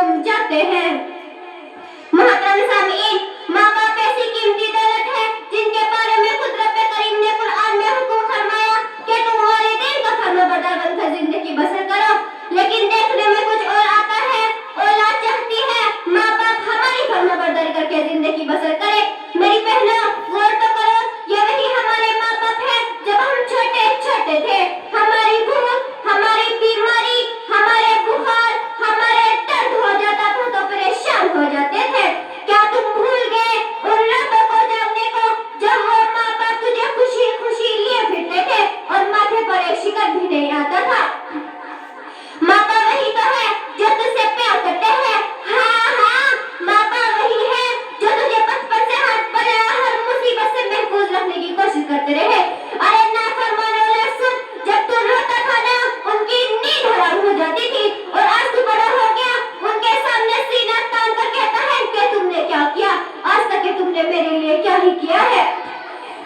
तुम जाते हैं। मोहतरम सामीन, माँ बाप ऐसी कीमती दौलत है जिनके बारे में खुद रब करीम ने कुरान में हुक्म फरमाया कि तुम वालिदैन का फर्माबरदार बनकर जिंदगी बसर करो, लेकिन देखने में कुछ और आता है। औलाद चाहती है माँ बाप हमारी फर्माबरदारी करके जिंदगी बसर करे। मेरी बहनों, गौर तो करो, ये वही हमारे माँ बाप है जब हम छोटे छोटे थे। हमारी भूख, हमारी बीमारी, हमारे बुखार, हमारे दर्द हो जाता था तो परेशान हो जाते थे। क्या तुम भूल गए उन रातों को जागने को जब वो माँ बाप तुझे खुशी खुशी लिए फिरते थे और माथे पर एक शिकन भी नहीं आता था? माँ बाप वही तो है जो तुझसे प्यार करते हैं। हाँ हाँ, माँ बाप वही है जो तुझे बचपन से हर बला हर मुसीबत से महफूज रखने की कोशिश करते रहे। अरे नाफरमान औलाद सुन, जब तू रोता था ना उनकी नींद हराम हो जाती थी, और आज तू बड़ा हो गया उनके सामने सीना तान कर कहता है कि तुमने क्या किया, आज तक कि तुमने मेरे लिए क्या ही किया है।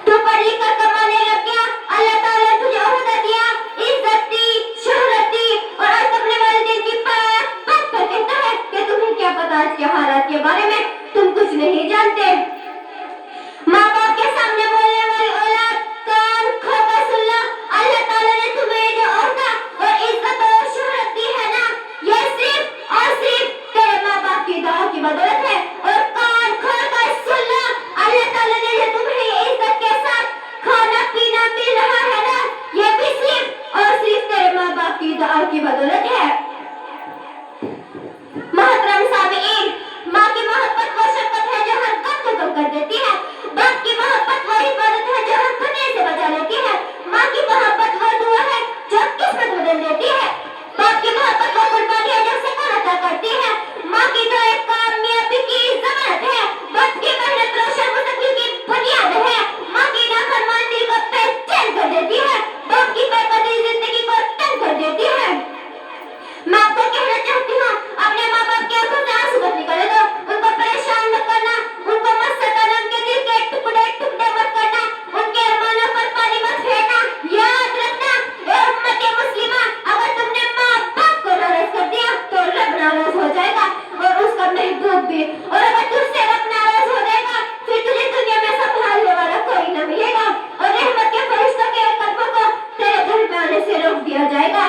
तू पढ़ लिख कर कमाने लग गया, अल्लाह ताला ने तुझे ओहदा दिया, इज्जत दी, शोहरत दी, और आज अपने वालिदैन की बात पर कहता है कि तुम्हें क्या पता आज के हालात के बारे में, तुम कुछ नहीं जानते। माँ बाप के सामने बोलने वाली औलाद कान खोलकर सुन लो, अल्लाह ताला ने तुम्हें जो ओहदा और इज्जत और शोहरत दी है ना, ये सिर्फ और सिर्फ तेरे माँ बाप की दुआ की बदौलत है। और कान खोलकर सुन लो, अल्लाह ताला ने जो तुम्हें ये इज्जत के साथ खाना पीना मिल रहा है ना, ये भी सिर्फ और सिर्फ तेरे माँ बाप की दुआ की बदौलत है। मोहतरम सामीन, माँ की मोहब्बत वो शफ़क़त है जो हर गम को कम कर देती है। बाप की मोहब्बत वो इबादत है जो हर खतरे से बचा लेती है। माँ की मोहब्बत वो दुआ है जो किस्मत बदल देती है। बाप की मोहब्बत वो कुर्बानी है जो सुकून अता करती है। माँ की दुआ एक कामयाबी की ज़मानत है। बाप की मेहनत रोशन मुस्तक़बिल की बुनियाद है। माँ की नाफरमान दिल को बेचैन कर देती है। बाप की बेकदरी जिंदगी को तंग कर देती है। मैं आपको कहना चाहती हूँ, अपने माँ बाप की आंखों से आंसू मत निकाले दो, उनको परेशान मत करना, उनको मत सताना, उनके दिल के टुकड़े टुकड़े मत करना, उनके अरमानों पर पानी मत फेरना। याद रखना ए उम्मत मुस्लिमा, अगर तुमने माँ बाप को नाराज कर दिया तो रब नाराज हो जाएगा और उसका महबूब भी, और अगर तुझसे रब नाराज हो जाएगा फिर तुझे दुनिया में संभालने वाला कोई न मिलेगा और रहमत के फरिश्तों के कदमों को तेरे घर में आने से रोक दिया जाएगा।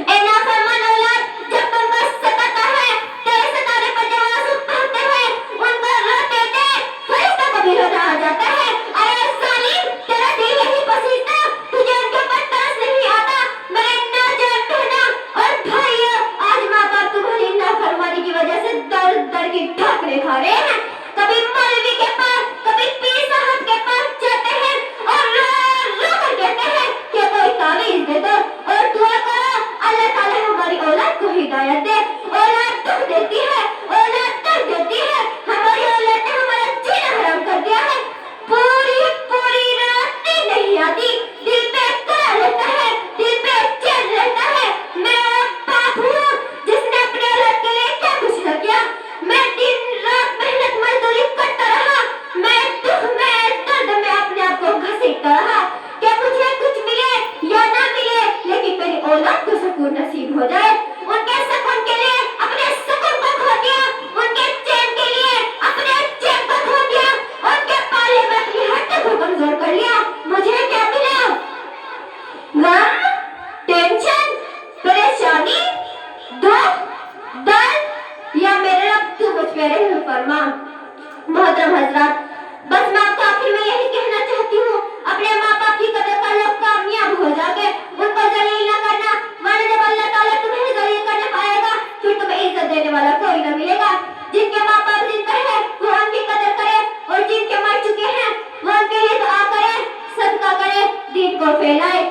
ए नाफरमान औलाद, जब तुमको सताता है, तेरे सताने पर जब आंसू बहते हैं, उनको रोते देख फरिश्तों को भी रोना आ जाता है। अरे जालिम, तेरा दिल यही पसीजता, तुझे उनके ऊपर तरस नहीं आता। मेरे नाजान बहनों और भाइयों, आज माँ बाप तुम्हारी नाफरमानी की वजह से दर दर की ठोकरें खा रहे हैं। कभी मौलवी के पास, कभी पीर साहब के पास जाते हैं और रो कर कहते हैं कि कोई तावीज़ दे दो और दुआ करो अल्लाह ताला हमारी औलाद को हिदायत दे। औलाद दुख देती है, औलाद दर्द देती है, हमारी औलाद ने हमारा जीना हराम कर दिया है। पूरी पूरी रात नींद नहीं आती, दिल पे करार रहता है, दिल पे चैन रहता है। मैं बाप हूँ जिसने अपने औलाद के लिए क्या कुछ न किया। मैं दिन रात मेहनत मजदूरी करता रहा, मैं दुख में दर्द में अपने आप को घसीटता रहा कि मुझे कुछ मिले या ना मिले, लेकिन मेरी औलाद को सुकून नसीब हो जाए। उनके सुकून के लिए अपने सुकून को खो दिया, उनके चैन के लिए अपने चैन को खो दिया, उनके पाले में अपनी हड्डी को कमजोर कर लिया। मुझे क्या मिला? गम, टेंशन, परेशानी, दुख, दर्द, या मेरे रब तू मुझ पे रहम फरमा। मोहतरम हजरात, बस मैं आपको आखिर में यही कहना चाहती हूँ, अपने माँ बाप की कदर कर लो, कामयाब हो जाओगे। उनको जलील न करना, वरना जब अल्लाह ताला तुम्हें जलील करने पाएगा फिर तुम्हें इज्जत देने वाला कोई न मिलेगा। जिनके माँ बाप जिंदा है वो उनकी कदर करे, और जिनके मर चुके हैं वो उनके लिए दुआ करे, सदका करे, दीन को फैलाए।